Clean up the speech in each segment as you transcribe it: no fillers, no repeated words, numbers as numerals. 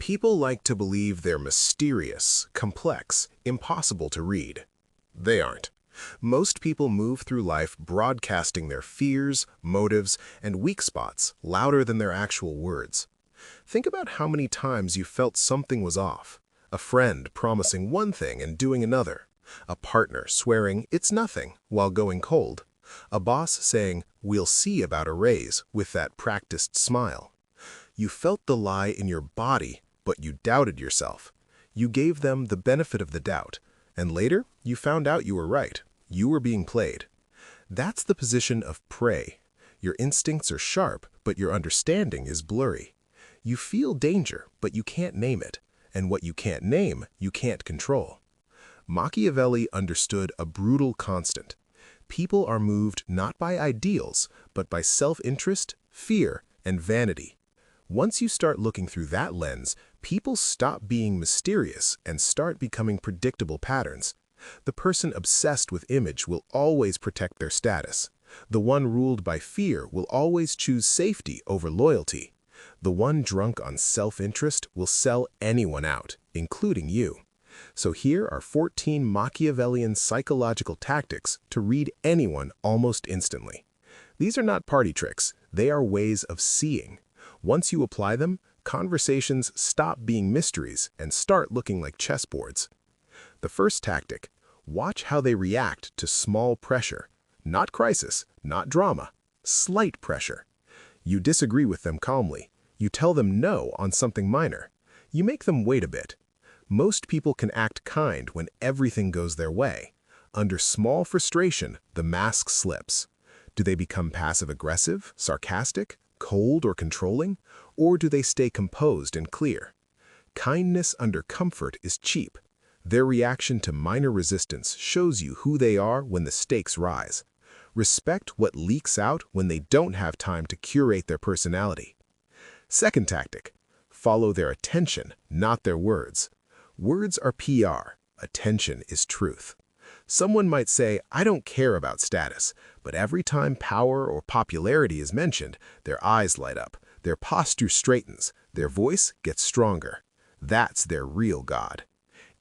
People like to believe they're mysterious, complex, impossible to read. They aren't. Most people move through life broadcasting their fears, motives, and weak spots louder than their actual words. Think about how many times you felt something was off. A friend promising one thing and doing another. A partner swearing it's nothing while going cold. A boss saying, "We'll see about a raise," with that practiced smile. You felt the lie in your body, but you doubted yourself. You gave them the benefit of the doubt, and later you found out you were right. You were being played. That's the position of prey. Your instincts are sharp, but your understanding is blurry. You feel danger, but you can't name it, and what you can't name, you can't control. Machiavelli understood a brutal constant. People are moved not by ideals, but by self-interest, fear, and vanity. Once you start looking through that lens, people stop being mysterious and start becoming predictable patterns. The person obsessed with image will always protect their status. The one ruled by fear will always choose safety over loyalty. The one drunk on self-interest will sell anyone out, including you. So here are 14 Machiavellian psychological tactics to read anyone almost instantly. These are not party tricks, they are ways of seeing. Once you apply them, conversations stop being mysteries and start looking like chessboards. The first tactic: watch how they react to small pressure. Not crisis, not drama, slight pressure. You disagree with them calmly. You tell them no on something minor. You make them wait a bit. Most people can act kind when everything goes their way. Under small frustration, the mask slips. Do they become passive-aggressive, sarcastic, cold or controlling, or do they stay composed and clear? Kindness under comfort is cheap. Their reaction to minor resistance shows you who they are when the stakes rise. Respect what leaks out when they don't have time to curate their personality. Second tactic: follow their attention, not their words. Words are PR, attention is truth. Someone might say, "I don't care about status," but every time power or popularity is mentioned, their eyes light up, their posture straightens, their voice gets stronger. That's their real God.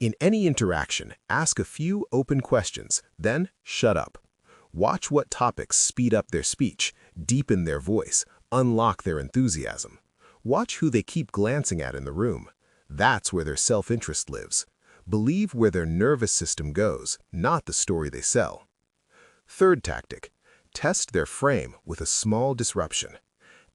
In any interaction, ask a few open questions, then shut up. Watch what topics speed up their speech, deepen their voice, unlock their enthusiasm. Watch who they keep glancing at in the room. That's where their self-interest lives. Believe where their nervous system goes, not the story they sell. Third tactic: test their frame with a small disruption.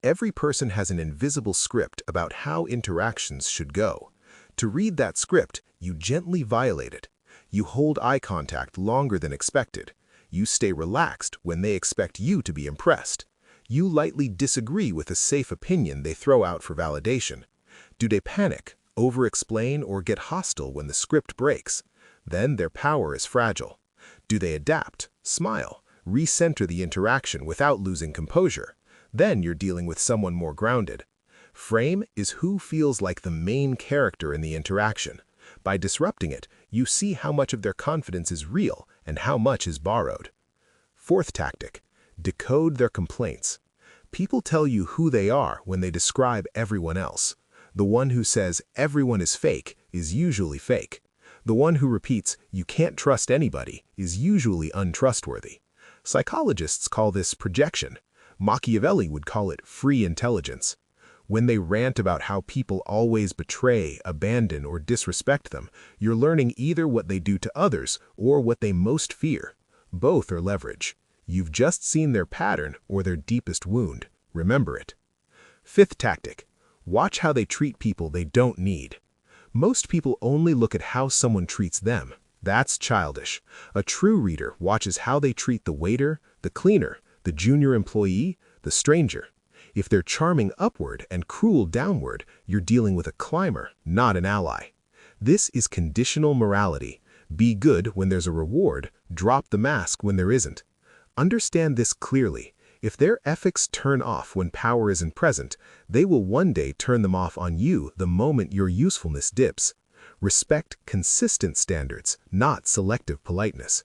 Every person has an invisible script about how interactions should go. To read that script, you gently violate it. You hold eye contact longer than expected. You stay relaxed when they expect you to be impressed. You lightly disagree with a safe opinion they throw out for validation. Do they panic, over-explain, or get hostile when the script breaks? Then their power is fragile. Do they adapt, smile, recenter the interaction without losing composure? Then you're dealing with someone more grounded. Frame is who feels like the main character in the interaction. By disrupting it, you see how much of their confidence is real and how much is borrowed. Fourth tactic: decode their complaints. People tell you who they are when they describe everyone else. The one who says everyone is fake is usually fake. The one who repeats you can't trust anybody is usually untrustworthy. Psychologists call this projection. Machiavelli would call it free intelligence. When they rant about how people always betray, abandon, or disrespect them, you're learning either what they do to others or what they most fear. Both are leverage. You've just seen their pattern or their deepest wound. Remember it. Fifth tactic: watch how they treat people they don't need. Most people only look at how someone treats them. That's childish. A true reader watches how they treat the waiter, the cleaner, the junior employee, the stranger. If they're charming upward and cruel downward, you're dealing with a climber, not an ally. This is conditional morality. Be good when there's a reward, drop the mask when there isn't. Understand this clearly. If their ethics turn off when power isn't present, they will one day turn them off on you the moment your usefulness dips. Respect consistent standards, not selective politeness.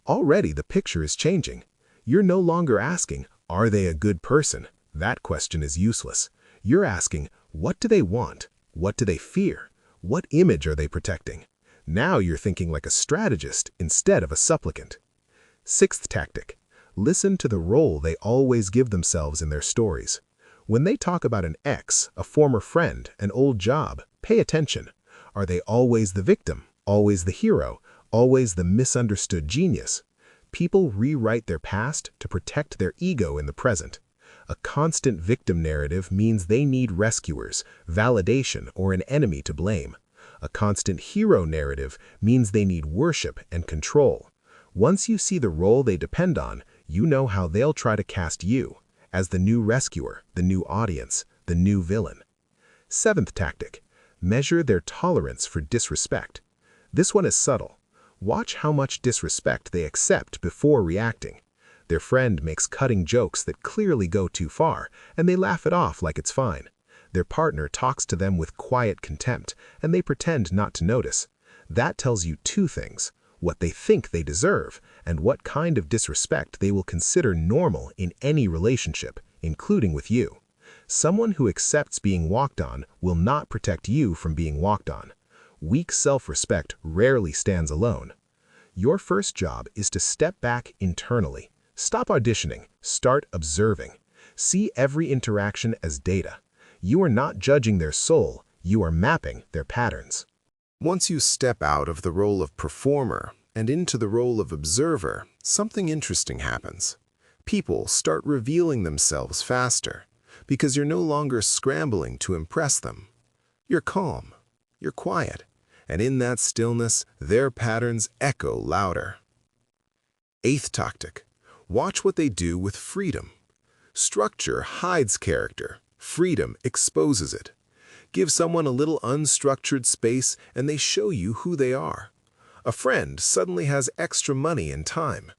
Already the picture is changing. You're no longer asking, "Are they a good person?" That question is useless. You're asking, "What do they want?" What do they fear? What image are they protecting? Now you're thinking like a strategist instead of a supplicant. Sixth tactic. Listen to the role they always give themselves in their stories. When they talk about an ex, a former friend, an old job, pay attention. Are they always the victim, always the hero, always the misunderstood genius? People rewrite their past to protect their ego in the present. A constant victim narrative means they need rescuers, validation, or an enemy to blame. A constant hero narrative means they need worship and control. Once you see the role they depend on, you know how they'll try to cast you as the new rescuer, the new audience, the new villain. Seventh tactic. Measure their tolerance for disrespect. This one is subtle. Watch how much disrespect they accept before reacting. Their friend makes cutting jokes that clearly go too far, and they laugh it off like it's fine. Their partner talks to them with quiet contempt, and they pretend not to notice. That tells you two things: what they think they deserve, and what kind of disrespect they will consider normal in any relationship, including with you. Someone who accepts being walked on will not protect you from being walked on. Weak self-respect rarely stands alone. Your first job is to step back internally. Stop auditioning, start observing. See every interaction as data. You are not judging their soul, you are mapping their patterns. Once you step out of the role of performer and into the role of observer, something interesting happens. People start revealing themselves faster because you're no longer scrambling to impress them. You're calm, you're quiet, and in that stillness, their patterns echo louder. Eighth tactic. Watch what they do with freedom. Structure hides character. Freedom exposes it. Give someone a little unstructured space and they show you who they are. A friend suddenly has extra money and time.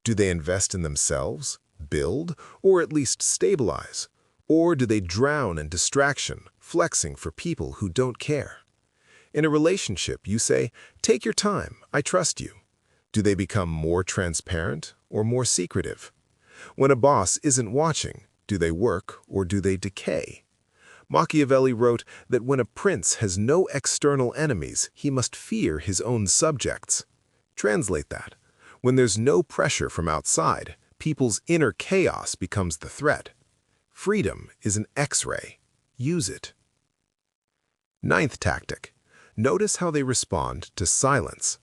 Do they invest in themselves, build, or at least stabilize? Or do they drown in distraction, flexing for people who don't care? In a relationship, you say, "Take your time, I trust you." Do they become more transparent or more secretive? When a boss isn't watching, do they work or do they decay? Machiavelli wrote that when a prince has no external enemies, he must fear his own subjects. Translate that. When there's no pressure from outside, people's inner chaos becomes the threat. Freedom is an X-ray. Use it. Ninth tactic. Notice how they respond to silence.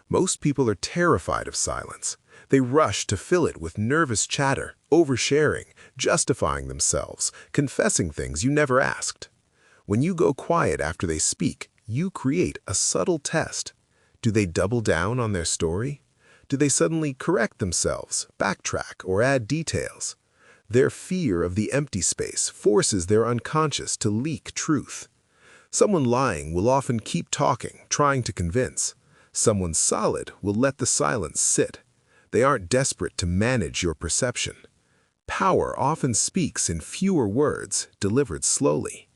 Most people are terrified of silence. They rush to fill it with nervous chatter, oversharing, justifying themselves, confessing things you never asked. When you go quiet after they speak, you create a subtle test. Do they double down on their story? Do they suddenly correct themselves, backtrack, or add details? Their fear of the empty space forces their unconscious to leak truth. Someone lying will often keep talking, trying to convince. Someone solid will let the silence sit. They aren't desperate to manage your perception. Power often speaks in fewer words, delivered slowly.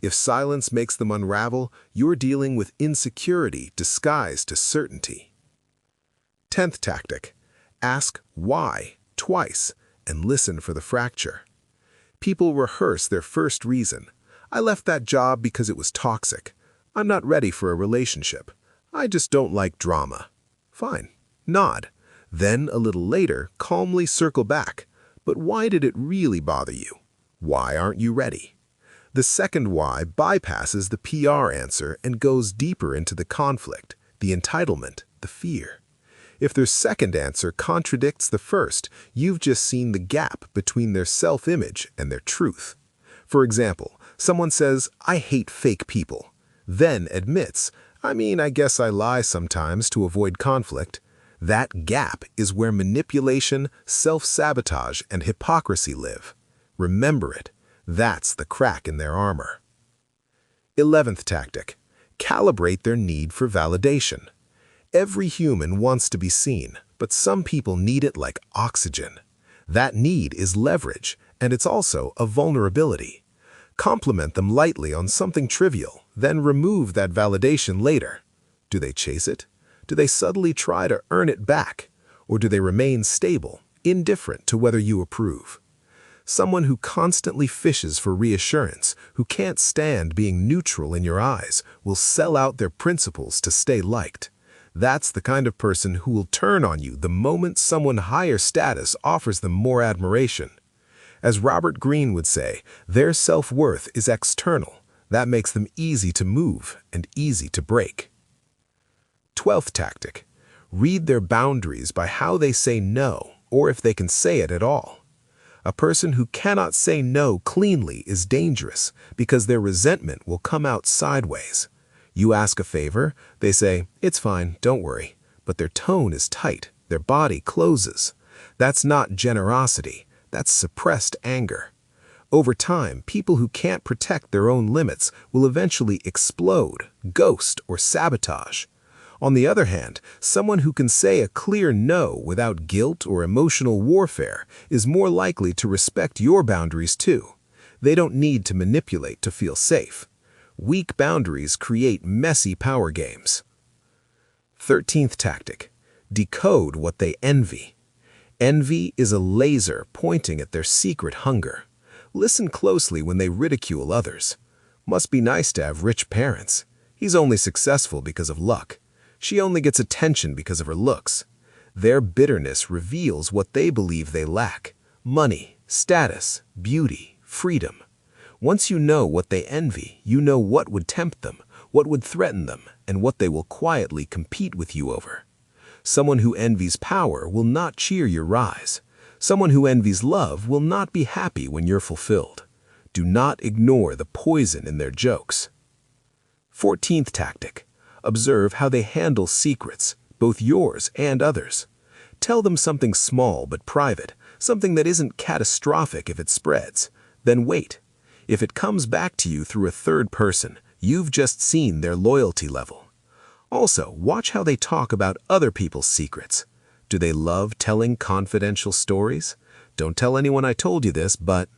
If silence makes them unravel, you're dealing with insecurity disguised as certainty. 10th tactic. Ask why twice and listen for the fracture. People rehearse their first reason. I left that job because it was toxic. I'm not ready for a relationship. I just don't like drama. Fine. Nod. Then, a little later, calmly circle back. But why did it really bother you? Why aren't you ready? The second why bypasses the PR answer and goes deeper into the conflict, the entitlement, the fear. If their second answer contradicts the first, you've just seen the gap between their self-image and their truth. For example, someone says, "I hate fake people," then admits, I guess I lie sometimes to avoid conflict." That gap is where manipulation, self-sabotage, and hypocrisy live. Remember it. That's the crack in their armor. 11th tactic. Calibrate their need for validation. Every human wants to be seen, but some people need it like oxygen. That need is leverage, and it's also a vulnerability. Compliment them lightly on something trivial, then remove that validation later. Do they chase it? Do they subtly try to earn it back? Or do they remain stable, indifferent to whether you approve? Someone who constantly fishes for reassurance, who can't stand being neutral in your eyes, will sell out their principles to stay liked. That's the kind of person who will turn on you the moment someone higher status offers them more admiration. As Robert Greene would say, their self-worth is external. That makes them easy to move and easy to break. 12th tactic. Read their boundaries by how they say no, or if they can say it at all. A person who cannot say no cleanly is dangerous because their resentment will come out sideways. You ask a favor, they say, "It's fine, don't worry." But their tone is tight, their body closes. That's not generosity, that's suppressed anger. Over time, people who can't protect their own limits will eventually explode, ghost, or sabotage. On the other hand, someone who can say a clear no without guilt or emotional warfare is more likely to respect your boundaries too. They don't need to manipulate to feel safe. Weak boundaries create messy power games. 13th tactic. Decode what they envy. Envy is a laser pointing at their secret hunger. Listen closely when they ridicule others. Must be nice to have rich parents. He's only successful because of luck. She only gets attention because of her looks. Their bitterness reveals what they believe they lack: money, status, beauty, freedom. Once you know what they envy, you know what would tempt them, what would threaten them, and what they will quietly compete with you over. Someone who envies power will not cheer your rise. Someone who envies love will not be happy when you're fulfilled. Do not ignore the poison in their jokes. 14th tactic. Observe how they handle secrets, both yours and others. Tell them something small but private, something that isn't catastrophic if it spreads. Then wait. If it comes back to you through a third person, you've just seen their loyalty level. Also, watch how they talk about other people's secrets. Do they love telling confidential stories? Don't tell anyone I told you this, but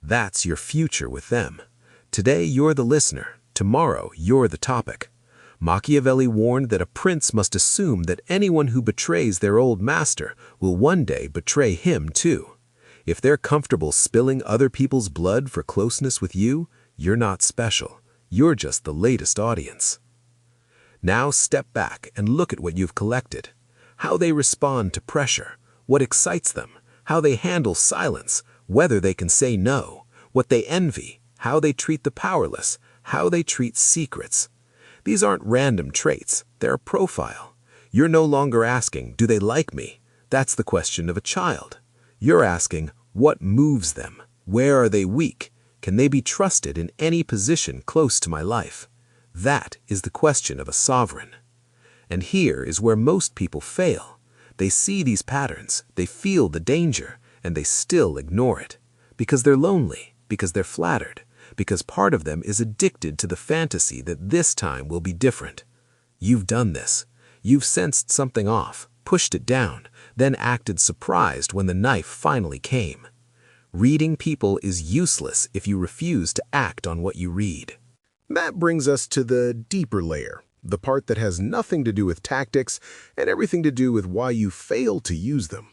that's your future with them. Today you're the listener, tomorrow you're the topic. Machiavelli warned that a prince must assume that anyone who betrays their old master will one day betray him too. If they're comfortable spilling other people's blood for closeness with you, you're not special. You're just the latest audience. Now step back and look at what you've collected. How they respond to pressure, what excites them, how they handle silence, whether they can say no, what they envy, how they treat the powerless, how they treat secrets. These aren't random traits, they're a profile. You're no longer asking, do they like me? That's the question of a child. You're asking, what moves them? Where are they weak? Can they be trusted in any position close to my life? That is the question of a sovereign. And here is where most people fail. They see these patterns, they feel the danger, and they still ignore it. Because they're lonely, because they're flattered, because part of them is addicted to the fantasy that this time will be different. You've done this. You've sensed something off, pushed it down, then acted surprised when the knife finally came. Reading people is useless if you refuse to act on what you read. That brings us to the deeper layer, the part that has nothing to do with tactics and everything to do with why you fail to use them.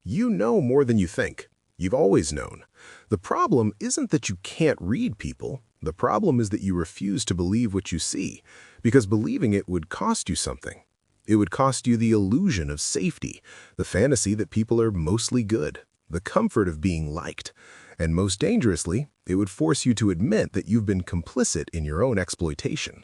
You know more than you think. You've always known. The problem isn't that you can't read people. The problem is that you refuse to believe what you see, because believing it would cost you something. It would cost you the illusion of safety, the fantasy that people are mostly good, the comfort of being liked, and most dangerously, it would force you to admit that you've been complicit in your own exploitation.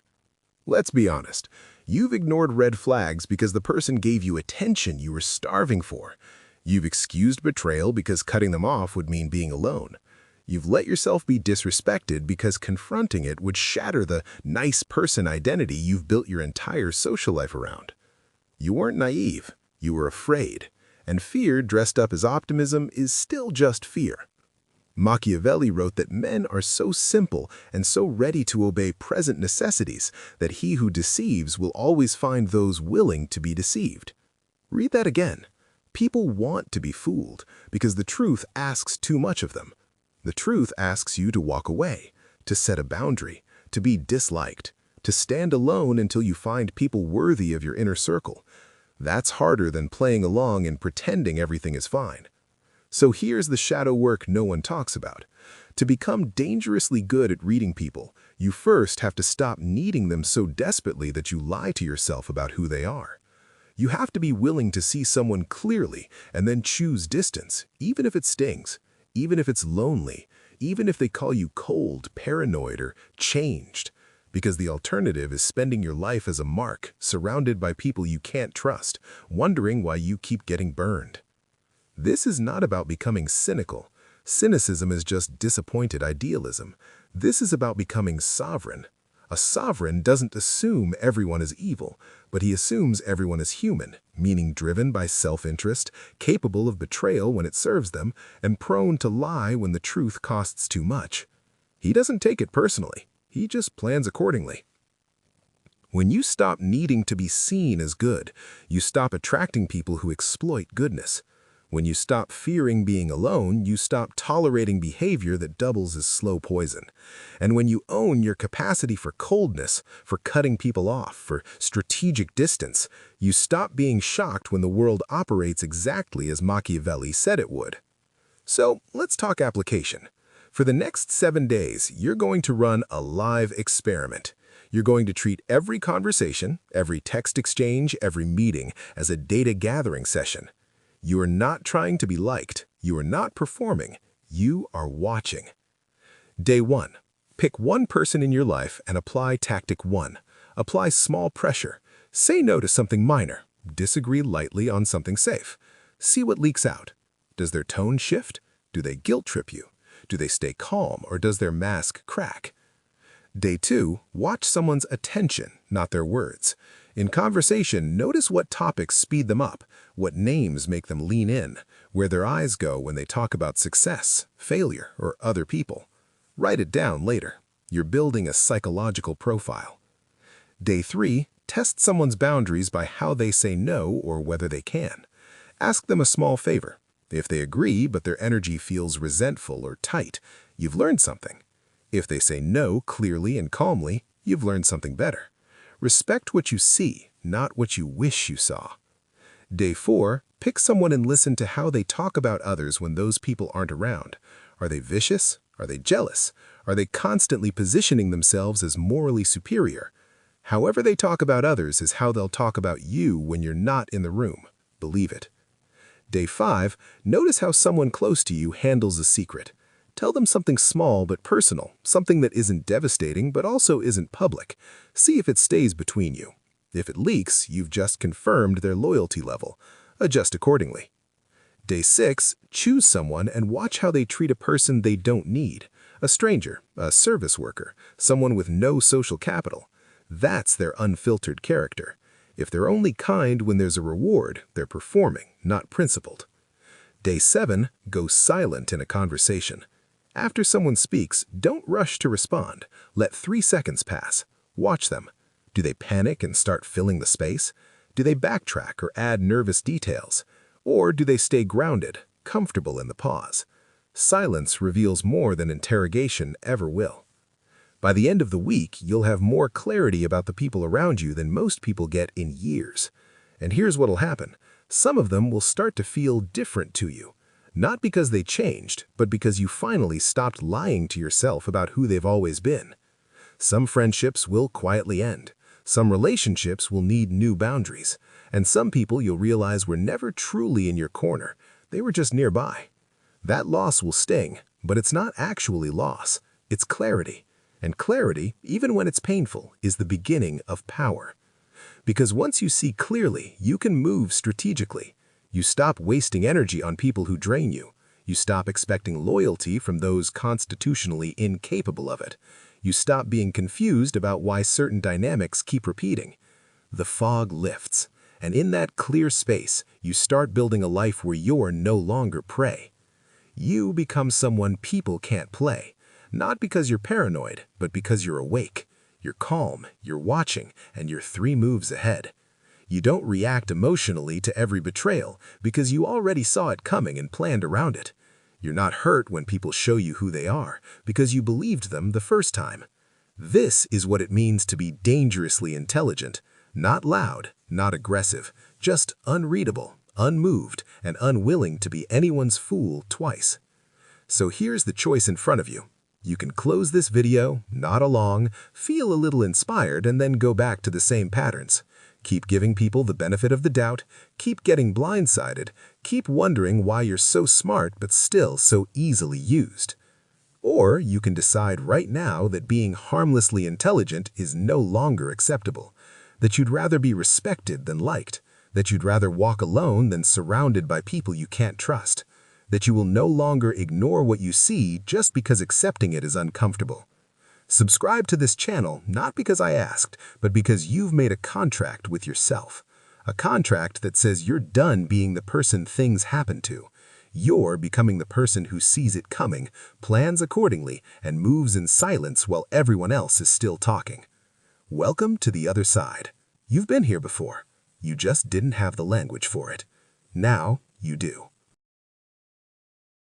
Let's be honest, you've ignored red flags because the person gave you attention you were starving for. You've excused betrayal because cutting them off would mean being alone. You've let yourself be disrespected because confronting it would shatter the nice person identity you've built your entire social life around. You weren't naive, you were afraid, and fear dressed up as optimism is still just fear. Machiavelli wrote that men are so simple and so ready to obey present necessities that he who deceives will always find those willing to be deceived. Read that again. People want to be fooled because the truth asks too much of them. The truth asks you to walk away, to set a boundary, to be disliked, to stand alone until you find people worthy of your inner circle. That's harder than playing along and pretending everything is fine. So here's the shadow work no one talks about. To become dangerously good at reading people, you first have to stop needing them so desperately that you lie to yourself about who they are. You have to be willing to see someone clearly and then choose distance, even if it stings, even if it's lonely, even if they call you cold, paranoid, or changed. Because the alternative is spending your life as a mark, surrounded by people you can't trust, wondering why you keep getting burned. This is not about becoming cynical. Cynicism is just disappointed idealism. This is about becoming sovereign. A sovereign doesn't assume everyone is evil, but he assumes everyone is human, meaning driven by self-interest, capable of betrayal when it serves them, and prone to lie when the truth costs too much. He doesn't take it personally. He just plans accordingly. When you stop needing to be seen as good, you stop attracting people who exploit goodness. When you stop fearing being alone, you stop tolerating behavior that doubles as slow poison. And when you own your capacity for coldness, for cutting people off, for strategic distance, you stop being shocked when the world operates exactly as Machiavelli said it would. So let's talk application. For the next 7 days, you're going to run a live experiment. You're going to treat every conversation, every text exchange, every meeting as a data gathering session. You are not trying to be liked. You are not performing. You are watching. Day 1. Pick one person in your life and apply tactic 1. Apply small pressure. Say no to something minor. Disagree lightly on something safe. See what leaks out. Does their tone shift? Do they guilt trip you? Do they stay calm, or does their mask crack? Day 2. Watch someone's attention, not their words. In conversation, notice what topics speed them up, what names make them lean in, where their eyes go when they talk about success, failure, or other people. Write it down later. You're building a psychological profile. Day 3. Test someone's boundaries by how they say no or whether they can. Ask them a small favor. If they agree but their energy feels resentful or tight, you've learned something. If they say no clearly and calmly, you've learned something better. Respect what you see, not what you wish you saw. Day 4. Pick someone and listen to how they talk about others when those people aren't around. Are they vicious? Are they jealous? Are they constantly positioning themselves as morally superior? However they talk about others is how they'll talk about you when you're not in the room. Believe it. Day 5. Notice how someone close to you handles a secret. Tell them something small but personal, something that isn't devastating but also isn't public. See if it stays between you. If it leaks, you've just confirmed their loyalty level. Adjust accordingly. Day 6. Choose someone and watch how they treat a person they don't need. A stranger, a service worker, someone with no social capital. That's their unfiltered character. If they're only kind when there's a reward, they're performing, not principled. Day 7. Go silent in a conversation. After someone speaks, don't rush to respond. Let 3 seconds pass. Watch them. Do they panic and start filling the space? Do they backtrack or add nervous details? Or do they stay grounded, comfortable in the pause? Silence reveals more than interrogation ever will. By the end of the week, you'll have more clarity about the people around you than most people get in years. And here's what'll happen. Some of them will start to feel different to you. Not because they changed, but because you finally stopped lying to yourself about who they've always been. Some friendships will quietly end. Some relationships will need new boundaries. And some people you'll realize were never truly in your corner. They were just nearby. That loss will sting, but it's not actually loss. It's clarity. And clarity, even when it's painful, is the beginning of power. Because once you see clearly, you can move strategically. You stop wasting energy on people who drain you. You stop expecting loyalty from those constitutionally incapable of it. You stop being confused about why certain dynamics keep repeating. The fog lifts, and in that clear space, you start building a life where you're no longer prey. You become someone people can't play, not because you're paranoid, but because you're awake. You're calm, you're watching, and you're 3 moves ahead. You don't react emotionally to every betrayal because you already saw it coming and planned around it. You're not hurt when people show you who they are because you believed them the first time. This is what it means to be dangerously intelligent, not loud, not aggressive, just unreadable, unmoved, and unwilling to be anyone's fool twice. So here's the choice in front of you. You can close this video, nod along, feel a little inspired, and then go back to the same patterns. Keep giving people the benefit of the doubt, keep getting blindsided, keep wondering why you're so smart but still so easily used. Or you can decide right now that being harmlessly intelligent is no longer acceptable, that you'd rather be respected than liked, that you'd rather walk alone than surrounded by people you can't trust, that you will no longer ignore what you see just because accepting it is uncomfortable. Subscribe to this channel not because I asked, but because you've made a contract with yourself. A contract that says you're done being the person things happen to. You're becoming the person who sees it coming, plans accordingly, and moves in silence while everyone else is still talking. Welcome to the other side. You've been here before. You just didn't have the language for it. Now you do.